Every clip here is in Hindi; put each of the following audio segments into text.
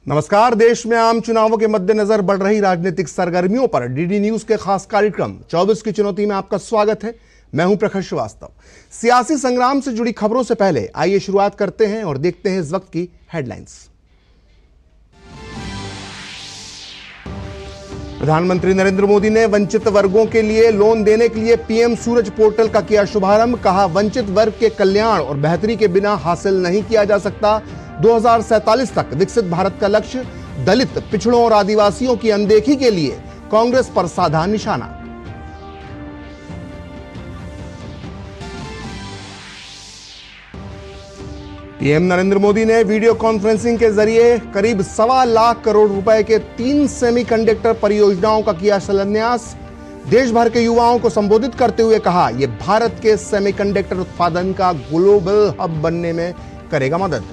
नमस्कार। देश में आम चुनावों के मद्देनजर बढ़ रही राजनीतिक सरगर्मियों पर डीडी न्यूज के खास कार्यक्रम 24 की चुनौती में आपका स्वागत है। मैं हूं प्रखर श्रीवास्तव। सियासी संग्राम से जुड़ी खबरों से पहले आइए शुरुआत करते हैं और देखते हैं इस वक्त की हेडलाइंस। प्रधानमंत्री नरेंद्र मोदी ने वंचित वर्गों के लिए लोन देने के लिए पीएम सूरज पोर्टल का किया शुभारंभ। कहा, वंचित वर्ग के कल्याण और बेहतरी के बिना हासिल नहीं किया जा सकता। 2047 तक विकसित भारत का लक्ष्य। दलित, पिछड़ों और आदिवासियों की अनदेखी के लिए कांग्रेस पर साधा निशाना। पीएम नरेंद्र मोदी ने वीडियो कॉन्फ्रेंसिंग के जरिए करीब 1.25 लाख करोड़ रुपए के 3 सेमीकंडक्टर परियोजनाओं का किया शिलान्यास। देश भर के युवाओं को संबोधित करते हुए कहा, यह भारत के सेमीकंडक्टर उत्पादन का ग्लोबल हब बनने में करेगा मदद।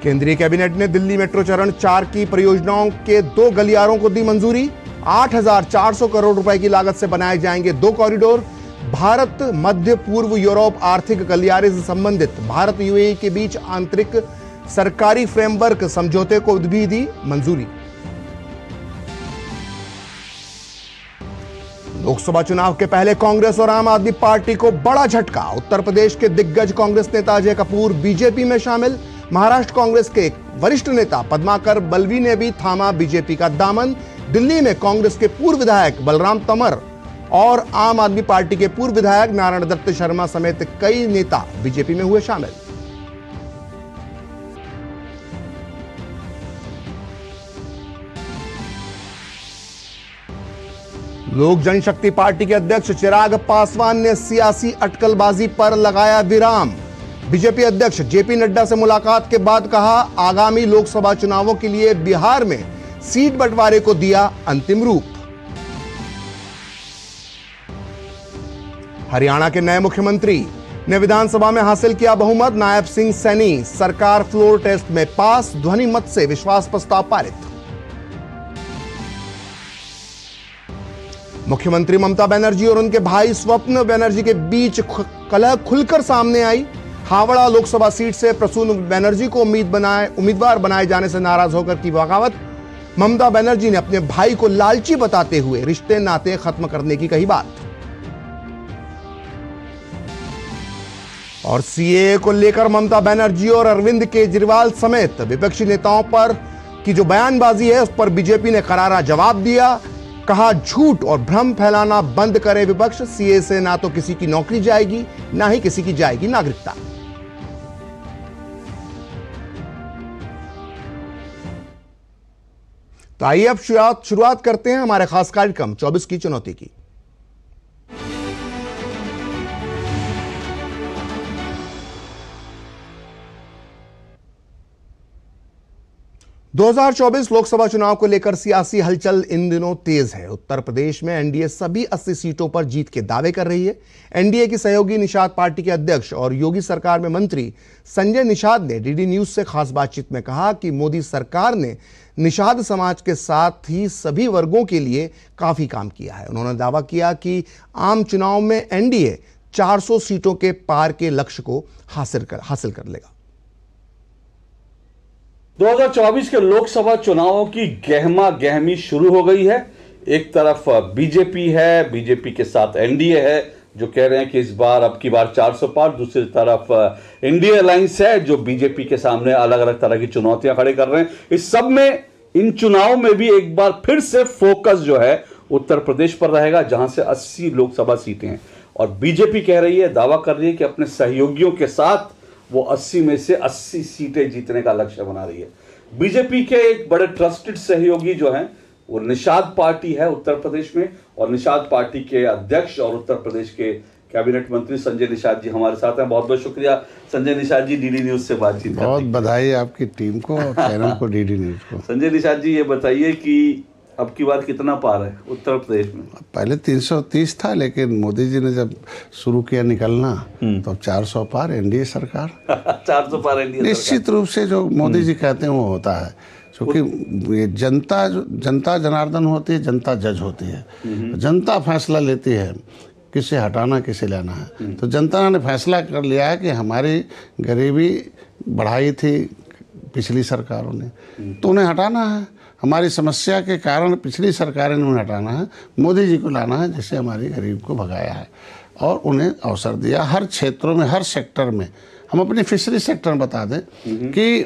केंद्रीय कैबिनेट ने दिल्ली मेट्रो चरण 4 की परियोजनाओं के 2 गलियारों को दी मंजूरी। 8,400 करोड़ रुपए की लागत से बनाए जाएंगे 2 कॉरिडोर। भारत मध्य पूर्व यूरोप आर्थिक गलियारे से संबंधित भारत यूएई के बीच आंतरिक सरकारी फ्रेमवर्क समझौते को भी दी मंजूरी। लोकसभा चुनाव के पहले कांग्रेस और आम आदमी पार्टी को बड़ा झटका। उत्तर प्रदेश के दिग्गज कांग्रेस नेता अजय कपूर बीजेपी में शामिल। महाराष्ट्र कांग्रेस के वरिष्ठ नेता पद्माकर बल्वी ने भी थामा बीजेपी का दामन। दिल्ली में कांग्रेस के पूर्व विधायक बलराम तंवर और आम आदमी पार्टी के पूर्व विधायक नारायण दत्त शर्मा समेत कई नेता बीजेपी में हुए शामिल। लोक जनशक्ति पार्टी के अध्यक्ष चिराग पासवान ने सियासी अटकलबाजी पर लगाया विराम। बीजेपी अध्यक्ष जेपी नड्डा से मुलाकात के बाद कहा, आगामी लोकसभा चुनावों के लिए बिहार में सीट बंटवारे को दिया अंतिम रूप। हरियाणा के नए मुख्यमंत्री ने विधानसभा में हासिल किया बहुमत। नायब सिंह सैनी सरकार फ्लोर टेस्ट में पास। ध्वनि मत से विश्वास प्रस्ताव पारित। मुख्यमंत्री ममता बनर्जी और उनके भाई स्वप्न बनर्जी के बीच कलह खुलकर सामने आई। हावड़ा लोकसभा सीट से प्रसून बनर्जी को उम्मीदवार बनाए जाने से नाराज होकर की बगावत। ममता बनर्जी ने अपने भाई को लालची बताते हुए रिश्ते नाते खत्म करने की कही बात। और सीएए को लेकर ममता बनर्जी और अरविंद केजरीवाल समेत विपक्षी नेताओं पर की जो बयानबाजी है उस पर बीजेपी ने करारा जवाब दिया। कहा, झूठ और भ्रम फैलाना बंद करे विपक्ष। सीएए से ना तो किसी की नौकरी जाएगी ना ही किसी की जाएगी नागरिकता। तो आइए अब शुरुआत करते हैं हमारे खास कार्यक्रम 24 की चुनौती की। (2024) लोकसभा चुनाव को लेकर सियासी हलचल इन दिनों तेज है। उत्तर प्रदेश में एनडीए सभी 80 सीटों पर जीत के दावे कर रही है। एनडीए की सहयोगी निषाद पार्टी के अध्यक्ष और योगी सरकार में मंत्री संजय निषाद ने डीडी न्यूज से खास बातचीत में कहा कि मोदी सरकार ने निषाद समाज के साथ ही सभी वर्गों के लिए काफी काम किया है। उन्होंने दावा किया कि आम चुनाव में एनडीए 400 सीटों के पार के लक्ष्य को हासिल कर लेगा। 2024 के लोकसभा चुनावों की गहमा गहमी शुरू हो गई है। एक तरफ बीजेपी है, बीजेपी के साथ एनडीए है जो कह रहे हैं कि इस बार अब की बार 400 पार। दूसरी तरफ इंडिया अलायंस है जो बीजेपी के सामने अलग अलग तरह की चुनौतियां खड़े कर रहे हैं। इस सब में इन चुनावों में भी एक बार फिर से फोकस जो है उत्तर प्रदेश पर रहेगा जहां से 80 लोकसभा सीटें हैं। और बीजेपी कह रही है, दावा कर रही है कि अपने सहयोगियों के साथ वो 80 में से 80 सीटें जीतने का लक्ष्य बना रही है। बीजेपी के एक बड़े ट्रस्टेड सहयोगी जो हैं वो निषाद पार्टी है उत्तर प्रदेश में, और निषाद पार्टी के अध्यक्ष और उत्तर प्रदेश के कैबिनेट मंत्री संजय निषाद जी हमारे साथ हैं। बहुत बहुत शुक्रिया संजय निषाद जी, डीडी न्यूज से बातचीत। बहुत बधाई आपकी टीम को और चैनल को, डीडी न्यूज को। संजय निषाद जी, ये बताइए कि अब की बार कितना पार है उत्तर प्रदेश में? पहले 330 था, लेकिन मोदी जी ने जब शुरू किया निकलना तो अब 400 पार एनडीए सरकार। 400 पार एनडीए निश्चित रूप से जो मोदी जी कहते हैं वो होता है, क्योंकि ये जनता जनार्दन होती है, जनता जज होती है। जनता फैसला लेती है किसे हटाना किसे लाना है। तो जनता ने फैसला कर लिया है कि हमारी गरीबी बढ़ाई थी पिछली सरकारों ने, तो उन्हें हटाना है। हमारी समस्या के कारण पिछली सरकारें ने उन्हें हटाना है, मोदी जी को लाना है जिससे हमारी गरीब को भगाया है और उन्हें अवसर दिया हर क्षेत्रों में, हर सेक्टर में। हम अपने फिशरी सेक्टर में बता दें कि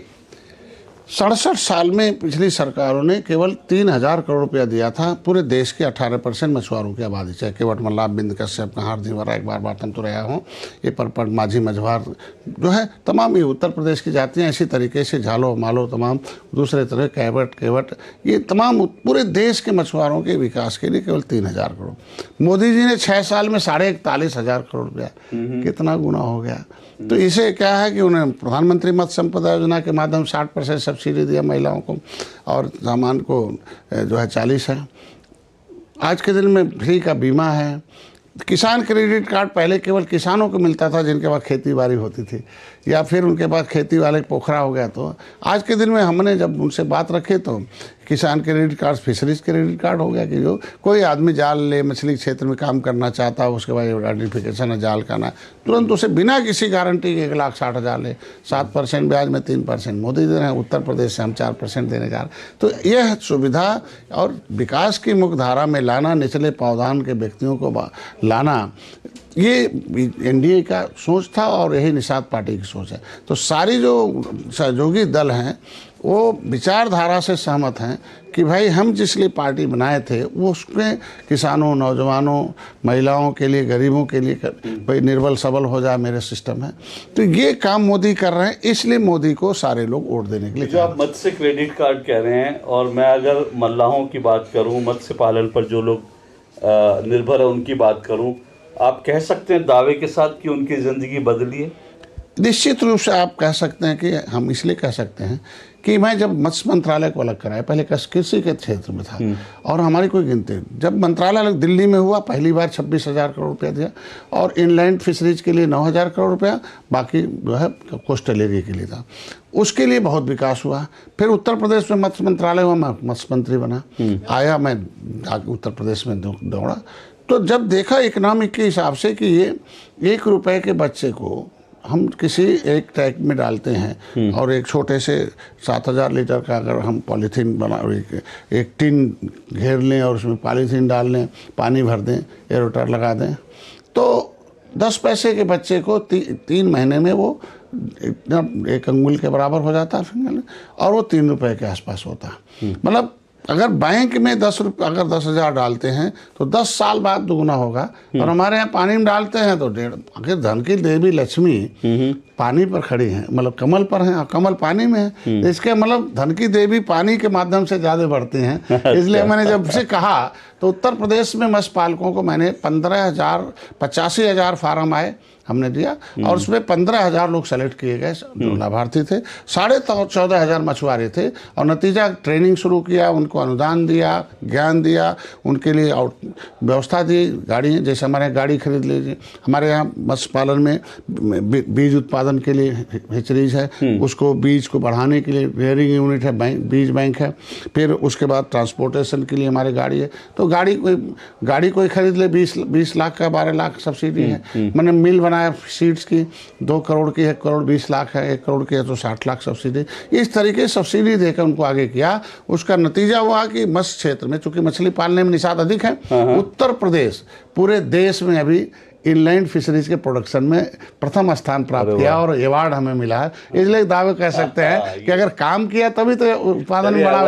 67 साल में पिछली सरकारों ने केवल 3000 करोड़ रुपया दिया था पूरे देश के 18% मछुआरों की आबादी, चाहे केवट मल्लाह, बिंद कश्यप, कहार दीवारा, एक बार बातम तो रहा हूँ, ये परपट, माझी, मझवार जो है तमाम ये उत्तर प्रदेश की जातियाँ, इसी तरीके से झालो मालो, तमाम दूसरे तरह केवट, ये तमाम पूरे देश के मछुआरों के विकास के लिए केवल 3000 करोड़। मोदी जी ने 6 साल में 41,500 करोड़ रुपया, कितना गुना हो गया। तो इसे क्या है कि उन्हें प्रधानमंत्री मत्स्य संपदा योजना के माध्यम 60% सब्सिडी दिया महिलाओं को और सामान को जो है 40 है। आज के दिन में फ्री का बीमा है। किसान क्रेडिट कार्ड पहले केवल किसानों को मिलता था जिनके पास खेती बाड़ी होती थी या फिर उनके पास खेती वाले पोखरा हो गया। तो आज के दिन में हमने जब उनसे बात रखे तो किसान credit card fisheries credit card हो गया कि जो कोई आदमी जाल ले, मछली क्षेत्र में काम करना चाहता है, उसके बाद आइडेंटिफिकेशन है जाल का ना, तुरंत उसे बिना किसी गारंटी के 1,60,000 ले, 7% ब्याज में 3% मोदी दे रहे हैं, उत्तर प्रदेश से हम 4% देने जा रहे हैं। तो यह सुविधा और विकास की मुख्यधारा में लाना, निचले पावदान के व्यक्तियों को लाना, ये एनडीए का सोच था और यही निषाद पार्टी की सोच है। तो सारी जो सहयोगी दल हैं वो विचारधारा से सहमत हैं कि भाई हम जिस लिए पार्टी बनाए थे वो उसमें किसानों, नौजवानों, महिलाओं के लिए, गरीबों के लिए भाई निर्बल सबल हो जाए मेरे सिस्टम है। तो ये काम मोदी कर रहे हैं, इसलिए मोदी को सारे लोग वोट देने के लिए। जो आप मत्स्य क्रेडिट कार्ड कह रहे हैं, और मैं अगर मल्लाहों की बात करूं, मत्स्य पालन पर जो लोग निर्भर है उनकी बात करूं, आप कह सकते हैं दावे के साथ कि उनकी ज़िंदगी बदली है? निश्चित रूप से आप कह सकते हैं कि हम इसलिए कह सकते हैं कि मैं जब मत्स्य मंत्रालय को अलग कराया, पहले कृषि के क्षेत्र में था और हमारी कोई गिनती, जब मंत्रालय अलग दिल्ली में हुआ पहली बार 26,000 करोड़ रुपया दिया और इनलैंड फिशरीज के लिए 9,000 करोड़ रुपया, बाकी जो है कोस्टल एरिया के लिए था। उसके लिए बहुत विकास हुआ। फिर उत्तर प्रदेश में मत्स्य मंत्रालय हुआ, मैं मत्स्य मंत्री बना, आया, मैं उत्तर प्रदेश में दौड़ा। तो जब देखा इकोनॉमिक के हिसाब से कि ये 1 रुपये के बच्चे को हम किसी एक टैंक में डालते हैं और एक छोटे से 7,000 लीटर का अगर हम पॉलीथीन बना, एक टिन घेर लें और उसमें पॉलीथीन डाल लें, पानी भर दें, एरोटर लगा दें, तो 10 पैसे के बच्चे को 3 महीने में वो इतना 1 अंगुल के बराबर हो जाता है और वो 3 रुपये के आसपास होता है। मतलब अगर बैंक में 10,000 डालते हैं तो 10 साल बाद दुगुना होगा। और हमारे यहाँ पानी में डालते हैं तो आखिर धन की देवी लक्ष्मी पानी पर खड़ी हैं, मतलब कमल पर हैं और कमल पानी में है। इसके मतलब धन की देवी पानी के माध्यम से ज़्यादा बढ़ती हैं। इसलिए मैंने जब से कहा तो उत्तर प्रदेश में मत्स्य पालकों को मैंने 85,000 फार्म आए, हमने दिया और उसमें 15,000 लोग सेलेक्ट किए गए जो लाभार्थी थे, 14,500 मछुआरे थे और नतीजा ट्रेनिंग शुरू किया, उनको अनुदान दिया, ज्ञान दिया, उनके लिए व्यवस्था दी, गाड़ी, जैसे हमारे यहाँ गाड़ी खरीद लीजिए, हमारे यहाँ मत्स्य पालन में बीज उत्पादन के लिए हिचरीज है, उसको बीज को बढ़ाने के लिए रियरिंग यूनिट है, बीज बैंक है, फिर उसके बाद ट्रांसपोर्टेशन के लिए हमारी गाड़ी है। तो गाड़ी कोई खरीद ले 20 लाख का 12 लाख सब्सिडी है। मैंने मिल बनाया सीड्स की 2 करोड़ की, 1 करोड़ 20 लाख है, 1 करोड़ की है तो 60 लाख सब्सिडी। इस तरीके से सब्सिडी देकर उनको आगे किया। उसका नतीजा हुआ कि मत्स्य क्षेत्र में, चूंकि मछली पालने में निषाद अधिक है, उत्तर प्रदेश पूरे देश में अभी इनलैंड फिशरीज के प्रोडक्शन में प्रथम स्थान प्राप्त किया और अवार्ड हमें मिला है। इसलिए दावे कह सकते हैं कि अगर काम किया तभी तो उत्पादन में बड़ा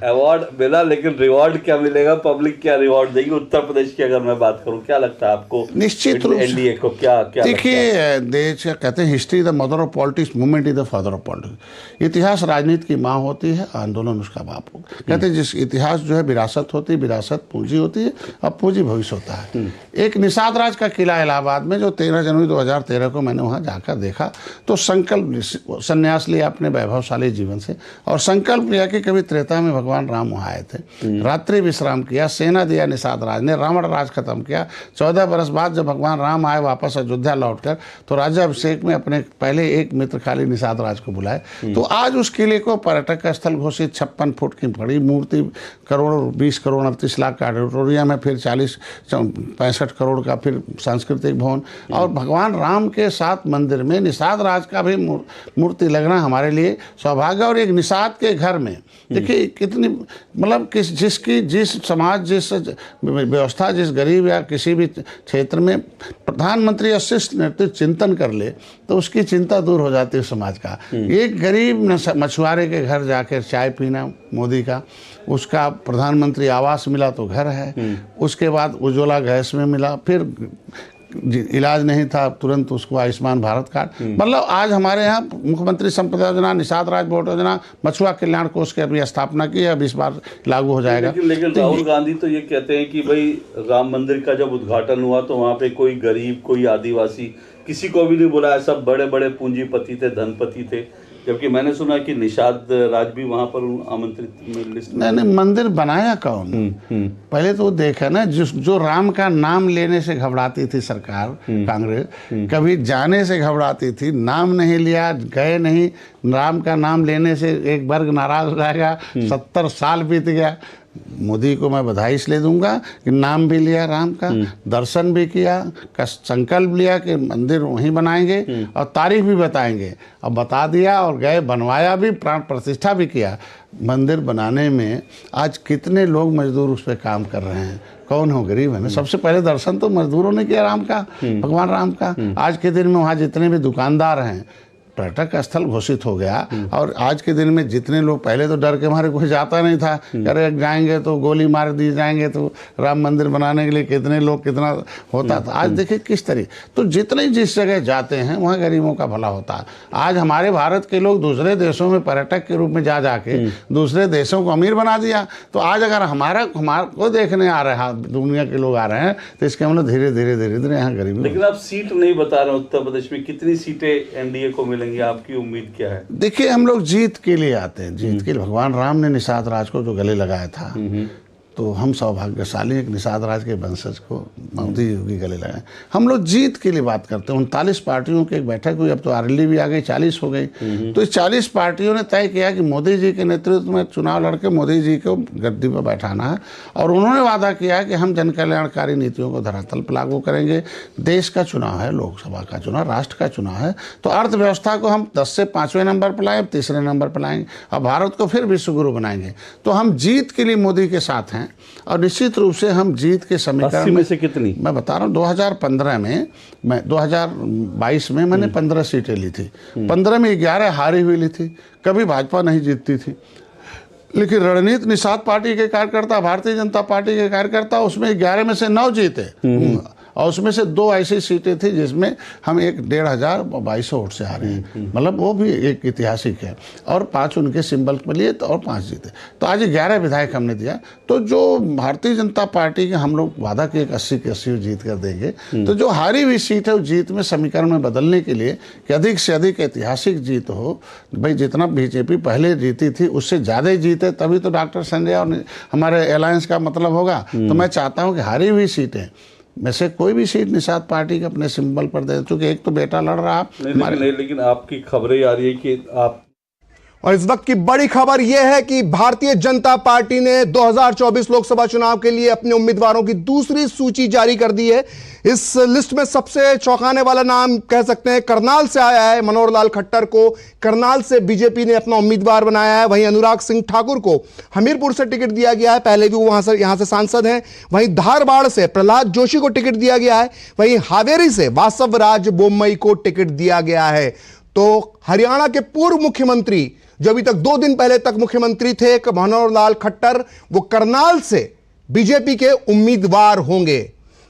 अवार्ड मिला, लेकिन रिवॉर्ड क्या मिलेगा, पब्लिक क्या रिवॉर्ड देगी उत्तर प्रदेश की अगर मैं बात करूं? क्या लगता है आपको निश्चित रूप से एनडीए को क्या देखिए, देश कहते हैं history the mother of politics, movement is the father of politics. इतिहास राजनीति की माँ होती है, आंदोलन उसका बाप होगा। कहते हैं जिस इतिहास जो है विरासत होती है, विरासत पूंजी होती है और पूंजी भविष्य होता है। एक निषाद राज का किला इलाहाबाद में, जो 13 जनवरी 2013 को मैंने वहाँ जाकर देखा, तो संकल्प संन्यास लिया अपने वैभवशाली जीवन से और संकल्प लिया कि कभी त्रेता में भगवान राम वहाँ आए थे, रात्रि विश्राम किया, सेना दिया निषाद राज ने, रावण राज खत्म किया। 14 बरस बाद जब भगवान राम आए वापस अयोध्या लौटकर, तो राज्याभिषेक में अपने पहले एक मित्र खाली निषाद राज को बुलाए। तो आज उस किले को पर्यटक स्थल घोषित, 56 फुट की बड़ी मूर्ति, करोड़ 20 करोड़ 38 लाख का ऑडिटोरियम है, फिर 65 करोड़ का फिर सांस्कृतिक भवन, और भगवान राम के साथ मंदिर में निषाद राज का भी मूर्ति लगना हमारे लिए सौभाग्य। और एक निषाद के घर में देखिए कितनी, मतलब जिस समाज, जिस व्यवस्था, जिस गरीब या किसी भी क्षेत्र में प्रधानमंत्री अशिष्ट नेतृत्व चिंतन कर ले तो उसकी चिंता दूर हो जाती है समाज का। एक गरीब मछुआरे के घर जाकर चाय पीना मोदी का, उसका प्रधानमंत्री आवास मिला तो घर है, उसके बाद उज्ज्वला गैस में मिला, फिर इलाज नहीं था तुरंत उसको आयुष्मान भारत कार्ड। मतलब आज हमारे यहाँ मुख्यमंत्री संपदा योजना, निषाद राज बोर्ड योजना, मछुआ कल्याण कोष की अभी स्थापना की है, अब इस बार लागू हो जाएगा। लेकिन राहुल गांधी तो ये कहते हैं कि भाई राम मंदिर का जब उद्घाटन हुआ तो वहाँ पे कोई गरीब, कोई आदिवासी, किसी को भी नहीं बुलाया, सब बड़े बड़े पूंजीपति थे, धनपति थे, जबकि मैंने सुना कि निषाद राज भी वहां पर आमंत्रित लिस्ट में। नहीं, मंदिर बनाया कौन? पहले तो देखा ना, जो राम का नाम लेने से घबराती थी सरकार कांग्रेस, कभी जाने से घबराती थी, नाम नहीं लिया, गए नहीं, राम का नाम लेने से एक वर्ग नाराज हो जाएगा। 70 साल बीत गया। मोदी को मैं बधाई इसलिए दूंगा कि नाम भी लिया राम का, दर्शन भी किया, संकल्प लिया कि मंदिर वहीं बनाएंगे और तारीख भी बताएंगे, और बता दिया और गए, बनवाया भी, प्राण प्रतिष्ठा भी किया। मंदिर बनाने में आज कितने लोग मजदूर उस पर काम कर रहे हैं, कौन हो? गरीब है ना। सबसे पहले दर्शन तो मजदूरों ने किया राम का, भगवान राम का। आज के दिन में वहाँ जितने भी दुकानदार हैं, पर्यटक स्थल घोषित हो गया। और आज के दिन में जितने लोग, पहले तो डर के मारे कोई जाता नहीं था, अरे जाएंगे तो गोली मार दिए जाएंगे, तो राम मंदिर बनाने के लिए कितने लोग, कितना होता था। आज देखिए किस तरीके, तो जितने जिस जगह जाते हैं वहाँ गरीबों का भला होता है। आज हमारे भारत के लोग दूसरे देशों में पर्यटक के रूप में जा जाके दूसरे देशों को अमीर बना दिया। तो आज अगर हमारे को देखने आ रहे हैं, दुनिया के लोग आ रहे हैं, तो इसके मतलब धीरे धीरे यहाँ गरीबी। लेकिन आप सीट नहीं बता रहे, उत्तर प्रदेश में कितनी सीटें एनडीए को मिलेंगी, आपकी उम्मीद क्या है? देखिए, हम लोग जीत के लिए आते हैं, जीत के लिए। भगवान राम ने निषाद राज को जो गले लगाया था, तो हम सौभाग्यशाली एक निषाद राज के वंशज को मोदी योगी गले लगाए। हम लोग जीत के लिए बात करते हैं। 39 पार्टियों की एक बैठक हुई, अब तो आरएलडी भी आ गई, 40 हो गई। तो इस 40 पार्टियों ने तय किया कि मोदी जी के नेतृत्व में चुनाव लड़के मोदी जी को गद्दी पर बैठाना है। और उन्होंने वादा किया कि हम जन कल्याणकारी नीतियों को धरातल पर लागू करेंगे। देश का चुनाव है, लोकसभा का चुनाव, राष्ट्र का चुनाव है, तो अर्थव्यवस्था को हम 10 से 5वें नंबर पर लाएं, 3रे नंबर पर लाएंगे, और भारत को फिर विश्व गुरु बनाएंगे। तो हम जीत के लिए मोदी के साथ हैं, और निश्चित रूप से हम जीत के समीकरण में से कितनी, मैं बता रहा हूँ, 2015 में, मैं 2022 में मैंने 15 सीटें ली थी। 15 में 11 हारी हुई ली थी। कभी भाजपा नहीं जीतती थी, लेकिन रणनीति निषाद पार्टी के कार्यकर्ता, भारतीय जनता पार्टी के कार्यकर्ता, उसमें 11 में से 9 जीते, और उसमें से 2 ऐसी सीटें थी जिसमें हम 1,500 वोट से हारे हैं। मतलब वो भी एक ऐतिहासिक है। और 5 उनके सिंबल पर लिए, तो और 5 जीते। तो आज 11 विधायक हमने दिया। तो जो भारतीय जनता पार्टी के हम लोग वादा किए 80 के 80 जीत कर देंगे, तो जो हारी हुई सीट है, वो जीत में समीकरण में बदलने के लिए कि अधिक से अधिक ऐतिहासिक जीत हो। भाई जितना बीजेपी पहले जीती थी उससे ज़्यादा जीते, तभी तो डॉक्टर संजय और हमारे अलायंस का मतलब होगा। तो मैं चाहता हूँ कि हारी हुई सीटें में से कोई भी सीट निषाद पार्टी के अपने सिंबल पर दे, क्योंकि एक तो बेटा लड़ रहा नहीं, लेकिन आपकी खबरें आ रही है कि आप, और इस वक्त की बड़ी खबर यह है कि भारतीय जनता पार्टी ने 2024 लोकसभा चुनाव के लिए अपने उम्मीदवारों की दूसरी सूची जारी कर दी है। इस लिस्ट में सबसे चौंकाने वाला नाम कह सकते हैं करनाल से आया है। मनोहर लाल खट्टर को करनाल से बीजेपी ने अपना उम्मीदवार बनाया है। वहीं अनुराग सिंह ठाकुर को हमीरपुर से टिकट दिया गया है, पहले भी वो यहां से सांसद हैं। वहीं धारवाड़ से प्रहलाद जोशी को टिकट दिया गया है। वहीं हावेरी से वासव राज बोम्मई को टिकट दिया गया है। तो हरियाणा के पूर्व मुख्यमंत्री, जो अभी तक 2 दिन पहले तक मुख्यमंत्री थे, मनोहर लाल खट्टर, वो करनाल से बीजेपी के उम्मीदवार होंगे।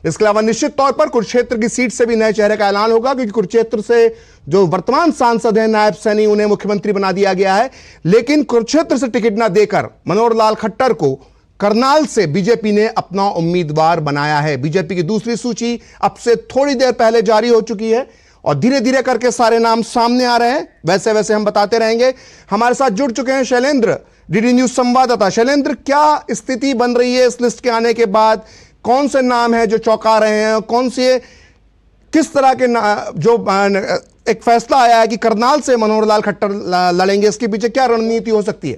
इसके अलावा निश्चित तौर पर कुरुक्षेत्र की सीट से भी नए चेहरे का ऐलान होगा, क्योंकि कुरुक्षेत्र से जो वर्तमान सांसद हैं नायब सैनी, उन्हें मुख्यमंत्री बना दिया गया है। लेकिन कुरुक्षेत्र से टिकट ना देकर मनोहर लाल खट्टर को करनाल से बीजेपी ने अपना उम्मीदवार बनाया है। बीजेपी की दूसरी सूची अब से थोड़ी देर पहले जारी हो चुकी है और धीरे धीरे करके सारे नाम सामने आ रहे हैं। वैसे वैसे हम बताते रहेंगे। हमारे साथ जुड़ चुके हैं शैलेंद्र, डीडी न्यूज संवाददाता। शैलेंद्र, क्या स्थिति बन रही है इस लिस्ट के आने के बाद? कौन से नाम है जो चौंका रहे हैं? कौन से किस तरह के जो एक फैसला आया है कि करनाल से मनोहर लाल खट्टर लड़ेंगे, इसके पीछे क्या रणनीति हो सकती है?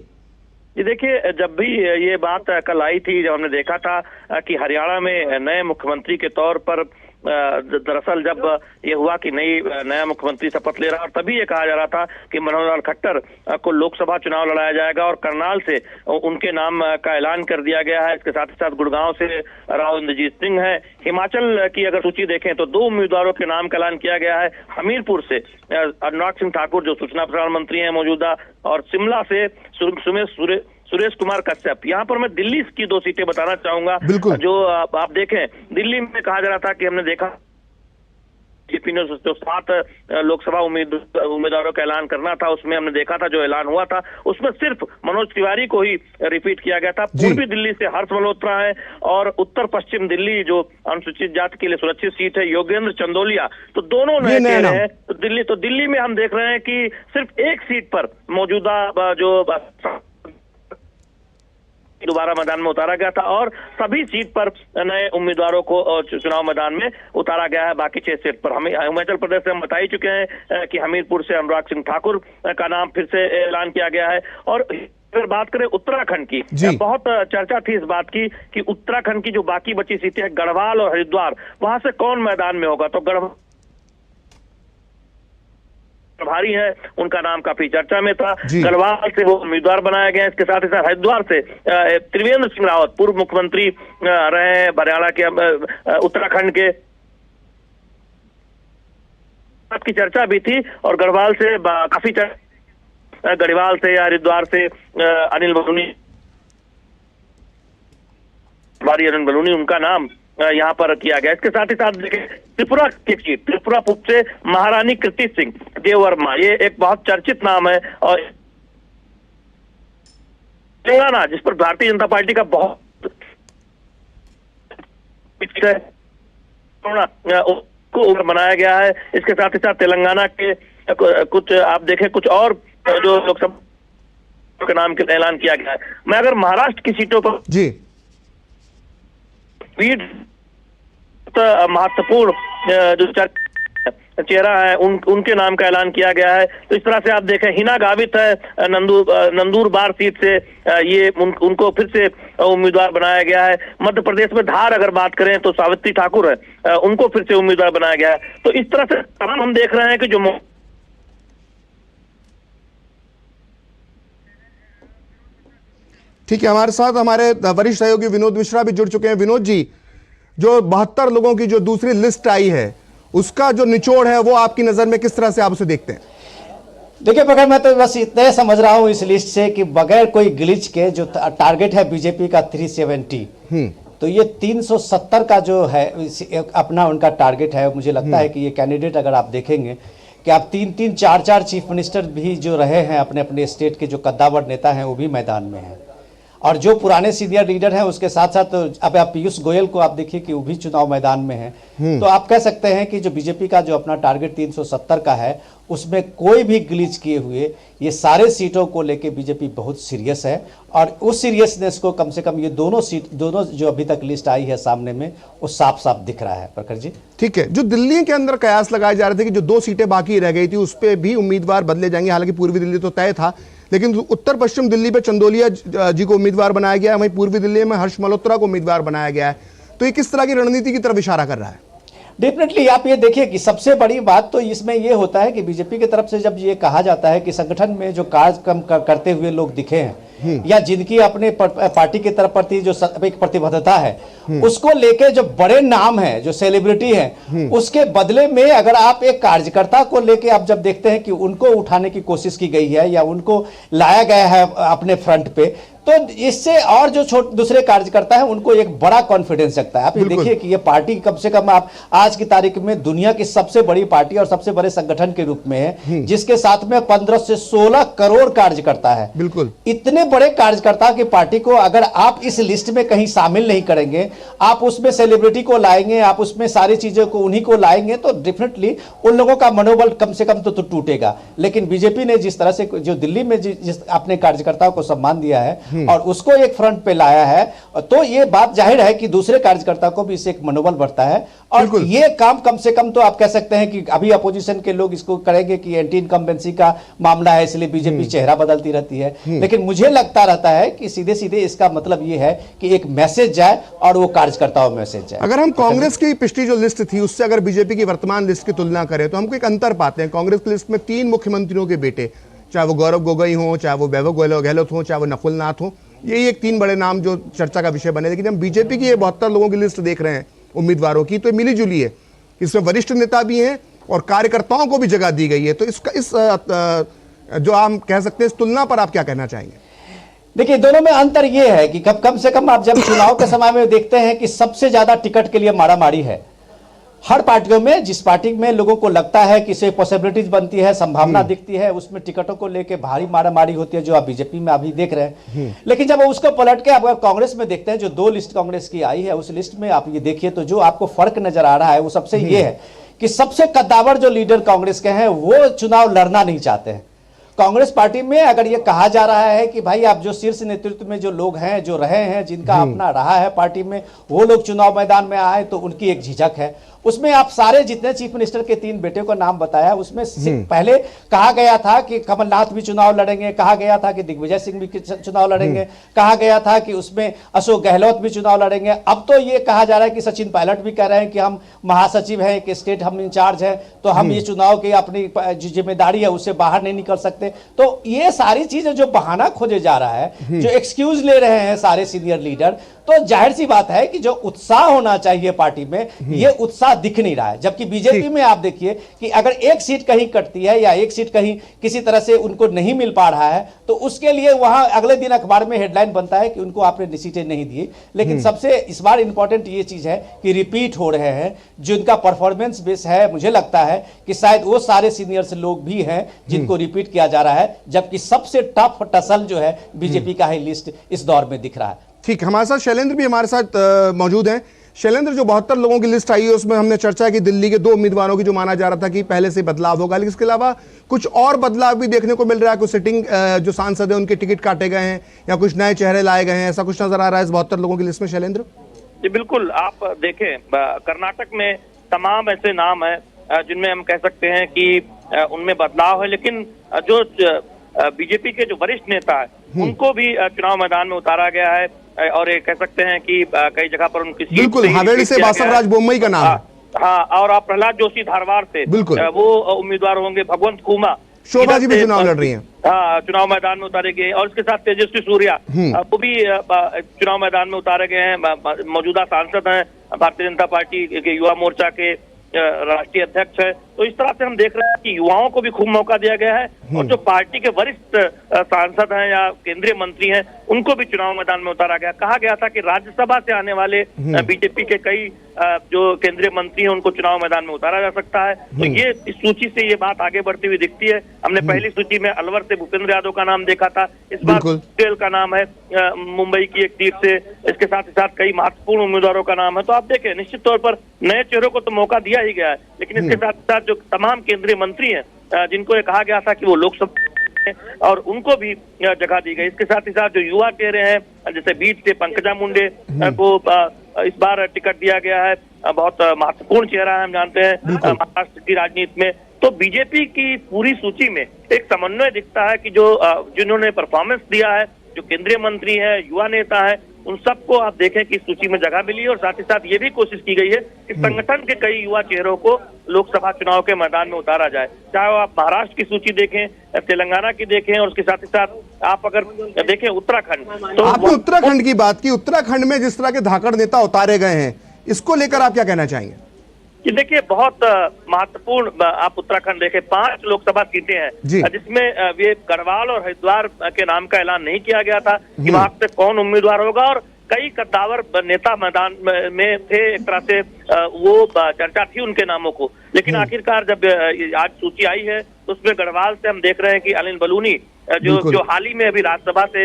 जी देखिए, जब भी ये बात कल आई थी, जब हमने देखा था कि हरियाणा में नए मुख्यमंत्री के तौर पर दरअसल जब ये हुआ कि नया मुख्यमंत्री शपथ ले रहा, और तभी ये कहा जा रहा था कि मनोहर लाल खट्टर को लोकसभा चुनाव लड़ाया जाएगा और करनाल से उनके नाम का ऐलान कर दिया गया है। इसके साथ ही साथ गुड़गांव से राव इंद्रजीत सिंह है। हिमाचल की अगर सूची देखें तो 2 उम्मीदवारों के नाम का ऐलान किया गया है। हमीरपुर से अनुराग सिंह ठाकुर जो सूचना प्रसारण मंत्री हैं मौजूदा, और शिमला से सुरेश कुमार कश्यप। यहाँ पर मैं दिल्ली की 2 सीटें बताना चाहूंगा जो आप देखें। दिल्ली में कहा जा रहा था कि हमने देखा बीजेपी ने जो 7 लोकसभा उम्मीदवारों का ऐलान करना था, उसमें हमने देखा था जो ऐलान हुआ था उसमें सिर्फ मनोज तिवारी को ही रिपीट किया गया था। पूर्वी दिल्ली से हर्ष मल्होत्रा है और उत्तर पश्चिम दिल्ली जो अनुसूचित जाति के लिए सुरक्षित सीट है योगेंद्र चंदोलिया। तो दोनों नए चेहरे हैं। तो दिल्ली में हम देख रहे हैं कि सिर्फ एक सीट पर मौजूदा जो दोबारा मैदान में उतारा गया था और सभी सीट पर नए उम्मीदवारों को चुनाव मैदान में उतारा गया है। बाकी 6 सीट पर हमें हिमाचल प्रदेश से हम बता ही चुके हैं कि हमीरपुर से अनुराग सिंह ठाकुर का नाम फिर से ऐलान किया गया है। और अगर बात करें उत्तराखंड की, बहुत चर्चा थी इस बात की कि उत्तराखंड की जो बाकी बची सीटें हैं गढ़वाल और हरिद्वार, वहां से कौन मैदान में होगा। तो गढ़वाल प्रभारी है, उनका नाम काफी चर्चा में था। गढ़वाल से वो उम्मीदवार बनाया गया। इसके साथ ही साथ हरिद्वार से त्रिवेंद्र सिंह रावत पूर्व मुख्यमंत्री रहे हैं हरियाणा के, उत्तराखंड के, की चर्चा भी थी। और गढ़वाल से काफी गढ़वाल से या हरिद्वार से अनिल बलूनी उनका नाम यहाँ पर किया गया। इसके साथ ही साथ देखें त्रिपुरा की सीट, त्रिपुरा पूर्व से महारानी कृति सिंह देववर्मा, ये एक बहुत चर्चित नाम है। और तेलंगाना जिस पर भारतीय जनता पार्टी का बहुत को बनाया गया है। इसके साथ ही साथ तेलंगाना के कुछ आप देखें कुछ और जो लोकसभा के नाम के ऐलान किया गया है। मैं अगर महाराष्ट्र की सीटों पर जी महत्वपूर्ण जो चेहरा है उनके नाम का ऐलान किया गया है। तो इस तरह से आप देखें हिना गावित है नंदूरबार सीट से, ये उनको फिर से उम्मीदवार बनाया गया है। मध्य प्रदेश में धार अगर बात करें तो सावित्री ठाकुर है, उनको फिर से उम्मीदवार बनाया गया है। तो इस तरह से तमाम हम देख रहे हैं कि जो ठीक है, हमारे साथ हमारे वरिष्ठ सहयोगी विनोद मिश्रा भी जुड़ चुके हैं। विनोद जी, जो 72 लोगों की जो दूसरी लिस्ट आई है उसका जो निचोड़ है वो आपकी नजर में किस तरह से आप उसे देखते हैं? देखिए बगैर, मैं तो बस इतना समझ रहा हूं इस लिस्ट से कि बगैर कोई ग्लिच के जो टारगेट है बीजेपी का 370, तो ये 370 का जो है अपना उनका टारगेट है। मुझे लगता है कि ये कैंडिडेट अगर आप देखेंगे कि आप 3-3, 4-4 चीफ मिनिस्टर भी जो रहे हैं अपने अपने स्टेट के, जो कद्दावर नेता हैं वो भी मैदान में हैं। और जो पुराने सीनियर लीडर हैं उसके साथ साथ अब आप पीयूष गोयल को आप देखिए कि वो भी चुनाव मैदान में हैं। तो आप कह सकते हैं कि जो बीजेपी का जो अपना टारगेट 370 का है उसमें कोई भी ग्लिच किए हुए ये सारे सीटों को लेके बीजेपी बहुत सीरियस है। और उस सीरियसनेस को कम से कम ये दोनों जो अभी तक लिस्ट आई है सामने में वो साफ साफ दिख रहा है। प्रखर जी ठीक है, जो दिल्ली के अंदर कयास लगाए जा रहे थे कि जो 2 सीटें बाकी रह गई थी उस पर भी उम्मीदवार बदले जाएंगे, हालांकि पूर्वी दिल्ली तो तय था, लेकिन उत्तर पश्चिम दिल्ली पे चंदोलिया जी को उम्मीदवार बनाया गया है, वहीं पूर्वी दिल्ली में हर्ष मल्होत्रा को उम्मीदवार बनाया गया है। तो ये किस तरह की रणनीति की तरफ इशारा कर रहा है? डेफिनेटली आप ये देखिए कि सबसे बड़ी बात तो इसमें ये होता है कि बीजेपी की तरफ से जब ये कहा जाता है कि संगठन में जो कार्यक्रम करते हुए लोग दिखे हैं या जिनकी अपने पार्टी की तरफ प्रति जो एक प्रतिबद्धता है उसको लेके जो बड़े नाम है, जो सेलिब्रिटी है, उसके बदले में अगर आप एक कार्यकर्ता को लेके आप जब देखते हैं कि उनको उठाने की कोशिश की गई है या उनको लाया गया है अपने फ्रंट पे, तो इससे और जो दूसरे कार्यकर्ता हैं उनको एक बड़ा कॉन्फिडेंस जगता है। आप ये देखिए कि ये पार्टी कम से कम आप आज की तारीख में दुनिया की सबसे बड़ी पार्टी और सबसे बड़े संगठन के रूप में है, जिसके साथ में 15 से 16 करोड़ कार्यकर्ता है। बिल्कुल, इतने बड़े कार्यकर्ता की पार्टी को अगर आप इस लिस्ट में कहीं शामिल नहीं करेंगे, आप उसमें सेलिब्रिटी को लाएंगे, आप उसमें सारी चीजों को उन्हीं को लाएंगे, तो डेफिनेटली उन लोगों का मनोबल कम से कम तो टूटेगा। लेकिन बीजेपी ने जिस तरह से जो दिल्ली में जिस अपने कार्यकर्ताओं को सम्मान दिया है और उसको एक फ्रंट पे लाया है, तो ये बात जाहिर है कि दूसरे कार्यकर्ता को भी इससे एक मनोबल बढ़ता है। और ये काम कम से कम तो आप कह सकते हैं कि अभी अपोजिशन के लोग इसको करेंगे कि एंटी इनकम्बेंसी का मामला है, इसलिए बीजेपी चेहरा बदलती रहती है। लेकिन मुझे लगता रहता है कि सीधे सीधे इसका मतलब ये है कि एक मैसेज जाए और वो कार्यकर्ताओं में मैसेज जाए। अगर हम कांग्रेस की पिछली जो लिस्ट थी उससे अगर बीजेपी की वर्तमान लिस्ट की तुलना करें तो हमको एक अंतर पाते हैं। कांग्रेस की लिस्ट में 3 मुख्यमंत्रियों के बेटे, चाहे वो गौरव गोगोई हो, चाहे वो वैभव गहलोत हो, चाहे वो नकुल नाथ हो, यही एक 3 बड़े नाम जो चर्चा का विषय बने। लेकिन हम बीजेपी की ये 72 लोगों की लिस्ट देख रहे हैं उम्मीदवारों की, तो मिली जुली है, इसमें वरिष्ठ नेता भी हैं और कार्यकर्ताओं को भी जगह दी गई है। तो इस जो हम कह सकते हैं इस तुलना पर आप क्या कहना चाहेंगे? देखिए, दोनों में अंतर यह है कि कम से कम आप जब चुनाव के समय में देखते हैं कि सबसे ज्यादा टिकट के लिए मारामारी है हर पार्टियों में। जिस पार्टी में लोगों को लगता है कि इससे पॉसिबिलिटीज बनती है, संभावना दिखती है, उसमें टिकटों को लेके भारी मारामारी होती है, जो आप बीजेपी में अभी देख रहे हैं। लेकिन जब उसको पलट के आप अगर कांग्रेस में देखते हैं, जो 2 लिस्ट कांग्रेस की आई है, उस लिस्ट में आप ये देखिए तो जो आपको फर्क नजर आ रहा है वो सबसे ये है कि सबसे कद्दावर जो लीडर कांग्रेस के हैं वो चुनाव लड़ना नहीं चाहते हैं। कांग्रेस पार्टी में अगर ये कहा जा रहा है कि भाई आप जो शीर्ष नेतृत्व में जो लोग हैं, जो रहे हैं, जिनका अपना रहा है पार्टी में, वो लोग चुनाव मैदान में आए तो उनकी एक झिझक है। उसमें आप सारे जितने चीफ मिनिस्टर के 3 बेटे को नाम बताया, उसमें पहले कहा गया था कि कमलनाथ भी चुनाव लड़ेंगे, कहा गया था कि दिग्विजय सिंह भी चुनाव लड़ेंगे, कहा गया था कि उसमें अशोक गहलोत भी चुनाव लड़ेंगे। अब तो ये कहा जा रहा है कि सचिन पायलट भी कह रहे हैं कि हम महासचिव हैं, कि स्टेट हम इंचार्ज हैं, तो हम ये चुनाव की अपनी जो जिम्मेदारी है उससे बाहर नहीं निकल सकते। तो ये सारी चीजें जो बहाना खोजे जा रहा है, जो एक्सक्यूज ले रहे हैं सारे सीनियर लीडर, तो जाहिर सी बात है कि जो उत्साह होना चाहिए पार्टी में, ये उत्साह दिख नहीं रहा है। जबकि बीजेपी में आप देखिए कि अगर एक सीट कहीं कटती है या एक सीट कहीं किसी तरह से उनको नहीं मिल पा रहा है, तो उसके लिए वहां अगले दिन अखबार में हेडलाइन बनता है कि उनको आपने सीटें नहीं दी। लेकिन सबसे इस बार इंपॉर्टेंट ये चीज है कि रिपीट हो रहे हैं, जिनका परफॉर्मेंस बेस है, मुझे लगता है कि शायद वो सारे सीनियर्स लोग भी हैं जिनको रिपीट किया जा रहा है। जबकि सबसे टफ टसल जो है बीजेपी का ही लिस्ट इस दौर में दिख रहा है। ठीक, हमारे साथ शैलेंद्र भी हमारे साथ मौजूद हैं। शैलेंद्र, जो 72 लोगों की लिस्ट आई है उसमें हमने चर्चा की दिल्ली के 2 उम्मीदवारों की, जो माना जा रहा था कि पहले से बदलाव होगा, लेकिन इसके अलावा कुछ और बदलाव भी देखने को मिल रहा है। कुछ सिटिंग जो सांसद है उनके टिकट काटे गए हैं या कुछ नए चेहरे लाए गए हैं, ऐसा कुछ नजर आ रहा है इस 72 लोगों की लिस्ट में? शैलेंद्र जी बिल्कुल, आप देखें कर्नाटक में तमाम ऐसे नाम है जिनमें हम कह सकते हैं कि उनमें बदलाव है, लेकिन जो बीजेपी के जो वरिष्ठ नेता है उनको भी चुनाव मैदान में उतारा गया है। और ये कह सकते हैं कि कई जगह पर उनकी सीट बिल्कुल हावेड़ी से बासवराज बोम्मई का नाम है। हाँ, और आप प्रहलाद जोशी धारवाड़ से बिल्कुल वो उम्मीदवार होंगे। भगवंत कुमा, शोभा जी भी चुनाव लड़ रही हैं। हाँ, चुनाव मैदान में उतारे गए। और इसके साथ तेजस्वी सूर्या वो भी चुनाव मैदान में उतारे गए हैं। मौजूदा सांसद हैं, भारतीय जनता पार्टी के युवा मोर्चा के राष्ट्रीय अध्यक्ष है। तो इस तरह से हम देख रहे हैं कि युवाओं को भी खूब मौका दिया गया है और जो पार्टी के वरिष्ठ सांसद हैं या केंद्रीय मंत्री हैं उनको भी चुनाव मैदान में उतारा गया। कहा गया था कि राज्यसभा से आने वाले बीजेपी के कई जो केंद्रीय मंत्री हैं उनको चुनाव मैदान में उतारा जा सकता है। तो ये इस सूची से ये बात आगे बढ़ती हुई दिखती है। हमने पहली सूची में अलवर से भूपेंद्र यादव का नाम देखा था, इस बार पटेल का नाम है मुंबई की एक सीट से। इसके साथ ही साथ कई महत्वपूर्ण उम्मीदवारों का नाम है। तो आप देखें, निश्चित तौर पर नए चेहरों को तो मौका दिया ही गया है, लेकिन इसके साथ साथ जो तमाम केंद्रीय मंत्री हैं जिनको ये कहा गया था कि वो लोकसभा और उनको भी जगह दी गई। इसके साथ ही साथ जो युवा चेहरे हैं, जैसे बीच से पंकजा मुंडे को इस बार टिकट दिया गया है, बहुत महत्वपूर्ण चेहरा है, हम जानते हैं महाराष्ट्र की राजनीति में। तो बीजेपी की पूरी सूची में एक समन्वय दिखता है कि जो जिन्होंने परफॉर्मेंस दिया है, जो केंद्रीय मंत्री है, युवा नेता है, उन सबको आप देखें कि सूची में जगह मिली है। और साथ ही साथ ये भी कोशिश की गई है कि संगठन के कई युवा चेहरों को लोकसभा चुनाव के मैदान में उतारा जाए। चाहे आप महाराष्ट्र की सूची देखें, तेलंगाना की देखें, और उसके साथ ही साथ आप अगर देखें उत्तराखंड, तो आपने उत्तराखंड की बात की। उत्तराखंड में जिस तरह के धाकड़ नेता उतारे गए हैं, इसको लेकर आप क्या कहना चाहेंगे? कि देखिए बहुत महत्वपूर्ण आप उत्तराखंड देखें 5 लोकसभा सीटें हैं जिसमें ये गढ़वाल और हरिद्वार के नाम का ऐलान नहीं किया गया था कि वहां से कौन उम्मीदवार होगा, और कई कद्दावर नेता मैदान में थे, एक तरह से वो चर्चा थी उनके नामों को, लेकिन आखिरकार जब आज सूची आई है तो उसमें गढ़वाल से हम देख रहे हैं कि अनिल बलूनी जो हाल ही में अभी राज्यसभा से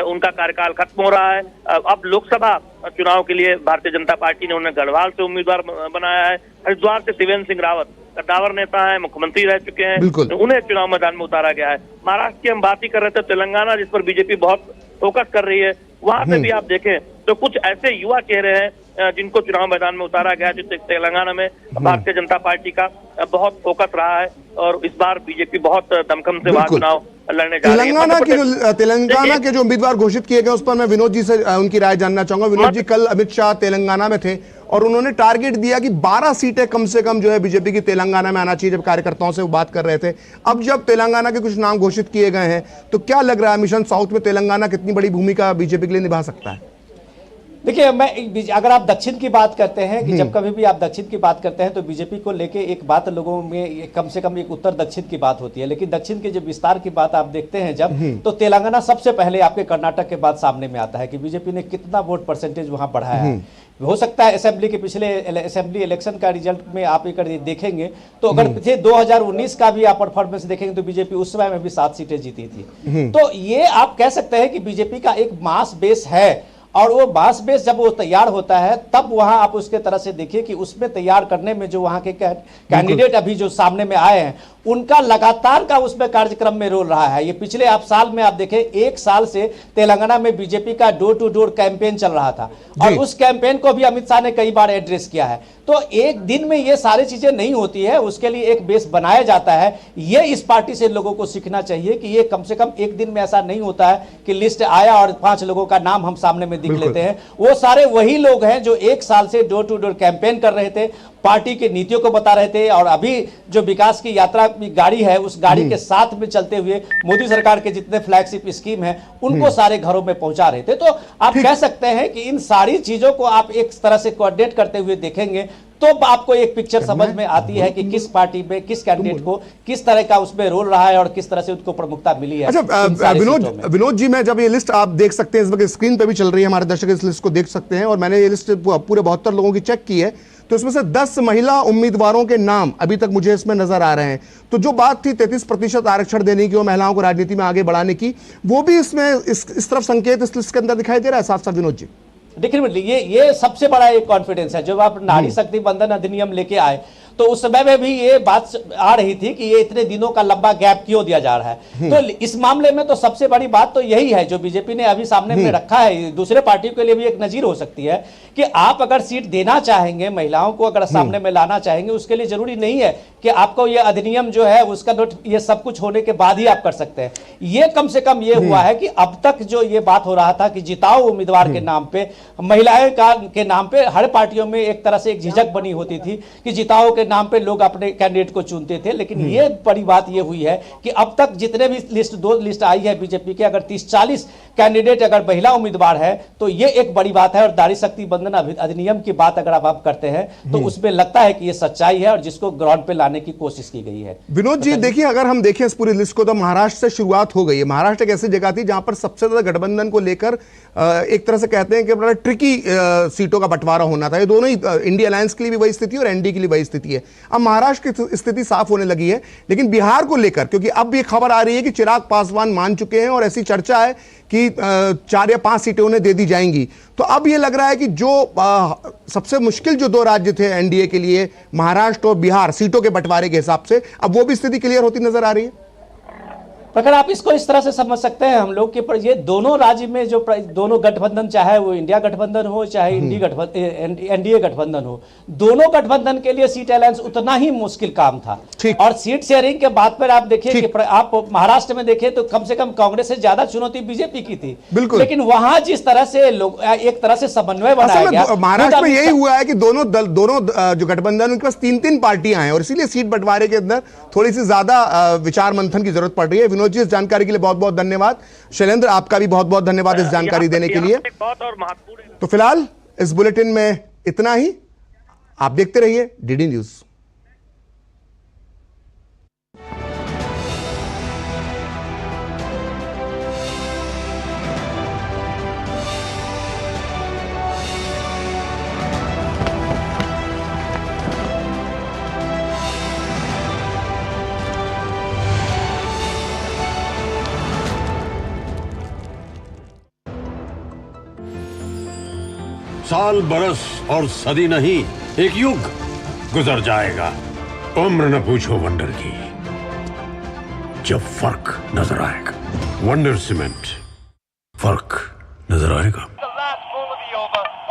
उनका कार्यकाल खत्म हो रहा है, अब लोकसभा चुनाव के लिए भारतीय जनता पार्टी ने उन्हें गढ़वाल से उम्मीदवार बनाया है। हरिद्वार से त्रिवेंद्र सिंह रावत कद्दावर नेता है, मुख्यमंत्री रह चुके हैं, उन्हें चुनाव मैदान में उतारा गया है। महाराष्ट्र की हम बात ही कर रहे थे, तेलंगाना जिस पर बीजेपी बहुत फोकस कर रही है, वहां से भी आप देखें तो कुछ ऐसे युवा चेहरे हैं जिनको चुनाव मैदान में उतारा गया, जिससे तेलंगाना में भारतीय जनता पार्टी का बहुत फोकस रहा है और इस बार बीजेपी बहुत दमखम से वहां चुनाव लड़ने जा रही है। तेलंगाना के जो उम्मीदवार घोषित किए गए उस पर मैं विनोद जी से उनकी राय जानना चाहूंगा। विनोद जी, कल अमित शाह तेलंगाना में थे और उन्होंने टारगेट दिया कि 12 सीटें कम से कम जो है बीजेपी की तेलंगाना में आना चाहिए, जब कार्यकर्ताओं से वो बात कर रहे थे। अब जब तेलंगाना के कुछ नाम घोषित किए गए हैं तो क्या लग रहा है मिशन साउथ में तेलंगाना कितनी बड़ी भूमिका बीजेपी के लिए निभा सकता है? देखिए, अगर आप दक्षिण की बात करते हैं कि जब कभी भी आप दक्षिण की बात करते हैं तो बीजेपी को लेके एक बात लोगों में कम से कम एक उत्तर दक्षिण की बात होती है, लेकिन दक्षिण के जब विस्तार की बात आप देखते हैं जब, तो तेलंगाना सबसे पहले आपके कर्नाटक के बाद सामने में आता है कि बीजेपी ने कितना वोट परसेंटेज वहां बढ़ाया है। हो सकता है असेंबली के पिछले असेंबली इलेक्शन का रिजल्ट में आप एक देखेंगे तो अगर पिछले 2019 का भी आप परफॉर्मेंस देखेंगे तो बीजेपी उस समय में भी 7 सीटें जीती थी। तो ये आप कह सकते हैं कि बीजेपी का एक मास बेस है, और वो मास बेस जब वो तैयार होता है तब वहां आप उसके तरह से देखिए कि उसमें तैयार करने में जो वहां के कैंडिडेट अभी जो सामने में आए हैं उनका लगातार का उसमें कार्यक्रम में रोल रहा है। ये पिछले आप साल में आप देखें 1 साल से तेलंगाना में बीजेपी का डोर टू डोर कैंपेन चल रहा था और उस कैंपेन को भी अमित शाह ने कई बार एड्रेस किया है। तो एक दिन में ये सारी चीजें नहीं होती है, उसके लिए एक बेस बनाया जाता है। ये इस पार्टी से लोगों को सीखना चाहिए कि ये कम से कम एक दिन में ऐसा नहीं होता है कि लिस्ट आया और 5 लोगों का नाम हम सामने में दिख लेते हैं। वो सारे वही लोग हैं जो 1 साल से डोर टू डोर कैंपेन कर रहे थे, पार्टी के नीतियों को बता रहे थे, और अभी जो विकास की यात्रा गाड़ी है उस गाड़ी के साथ में चलते हुए मोदी सरकार के जितने फ्लैगशिप स्कीम है उनको सारे घरों में पहुंचा रहे थे। तो आप कह सकते हैं कि इन सारी चीजों को आप एक तरह से कोऑर्डिनेट करते हुए देखेंगे तो आपको एक पिक्चर समझ में आती है कि किस पार्टी में किस कैंडिडेट को किस तरह का उसमें रोल रहा है और किस तरह से उनको प्रमुखता मिली है। अच्छा विनोद जी, मैं जब ये लिस्ट आप देख सकते हैं, इस वक्त स्क्रीन पे भी चल रही है, हमारे दर्शक इस लिस्ट को देख सकते हैं, और मैंने ये लिस्ट पूरे 72 लोगों की चेक की है, तो इसमें से 10 महिला उम्मीदवारों के नाम अभी तक मुझे इसमें नजर आ रहे हैं। तो जो बात थी 33% आरक्षण देने की और महिलाओं को राजनीति में आगे बढ़ाने की, वो भी इसमें इस तरफ संकेत इस लिस्ट के अंदर दिखाई दे रहा है साथ साथ विनोद जी? देखिए, ये सबसे बड़ा एक कॉन्फिडेंस है। जब आप नारी शक्ति बंधन अधिनियम लेके आए तो उस समय में भी ये बात आ रही थी कि ये इतने दिनों का लंबा गैप क्यों दिया जा रहा है। तो इस मामले में तो सबसे बड़ी बात तो यही है जो बीजेपी ने अभी सामने में रखा है। दूसरे पार्टियों के लिए भी एक नजीर हो सकती है कि आप अगर सीट देना चाहेंगे, महिलाओं को अगर सामने में लाना चाहेंगे, उसके लिए जरूरी नहीं है कि आपको ये अधिनियम जो है उसका ये सब कुछ होने के बाद ही आप कर सकते हैं। ये कम से कम ये हुआ है कि अब तक जो ये बात हो रहा था कि जिताओ उम्मीदवार के नाम पे, महिलाएं के नाम पे हर पार्टियों में एक तरह से एक झिझक बनी होती थी कि जिताओ के नाम पे लोग अपने कैंडिडेट को चुनते थे। लेकिन ये बड़ी बात ये हुई है कि अब तक जितने भी दो लिस्ट आई है बीजेपी के, अगर 30-40 कैंडिडेट अगर महिला उम्मीदवार है तो ये एक बड़ी बात है। और नारी शक्ति बंधन अधिनियम की बात अगर आप करते हैं तो उसमें लगता है कि ये सच्चाई है और जिसको ग्राउंड पे लाने की कोशिश की गई है। विनोद जी, देखिए अगर हम देखें इस पूरी लिस्ट को तो महाराष्ट्र से शुरुआत हो गई है। महाराष्ट्र एक ऐसी जगह थी जहां पर सबसे ज्यादा गठबंधन को लेकर एक तरह से कहते हैं कि बड़ा ट्रिकी सीटों का बंटवारा होना था। ये दोनों ही, इंडिया अलायंस के लिए भी वही स्थिति और एनडीए के लिए वही स्थिति है। अब महाराष्ट्र की स्थिति साफ होने लगी है, लेकिन बिहार को लेकर, क्योंकि अब ये खबर आ रही है कि चिराग पासवान मान चुके हैं और ऐसी चर्चा है कि 4 या 5 सीटें उन्हें दे दी जाएंगी। तो अब ये लग रहा है कि जो सबसे मुश्किल जो 2 राज्य थे एनडीए के लिए, महाराष्ट्र और बिहार, सीटों के बंटवारे के हिसाब से अब वो भी स्थिति क्लियर होती नजर आ रही है। अगर आप इसको इस तरह से समझ सकते हैं हम लोग कि ये दोनों राज्य में जो दोनों गठबंधन, चाहे वो इंडिया गठबंधन हो चाहे एनडीए गठबंधन हो, दोनों गठबंधन के लिए सीट अलायंस उतना ही मुश्किल काम था। और सीट शेयरिंग के बात पर आप देखिए कि आप महाराष्ट्र में देखें तो कम से कम कांग्रेस से ज्यादा चुनौती बीजेपी की थी, लेकिन वहां जिस तरह से लोग एक तरह से समन्वय बनाया गया। महाराष्ट्र में यही हुआ है कि दोनों जो गठबंधन उनके पास 3-3 पार्टियां हैं और इसीलिए सीट बंटवारे के अंदर थोड़ी सी ज्यादा विचार मंथन की जरूरत पड़ रही है। विनोद जी, इस जानकारी के लिए बहुत बहुत धन्यवाद। शैलेंद्र, आपका भी बहुत बहुत धन्यवाद इस जानकारी देने के लिए। बहुत और महत्वपूर्ण। तो फिलहाल इस बुलेटिन में इतना ही। आप देखते रहिए डीडी न्यूज। साल बरस और सदी नहीं, एक युग गुजर जाएगा। उम्र न पूछो वंडर की, जब फर्क नजर आएगा। वंडर सीमेंट, फर्क नजर आएगा।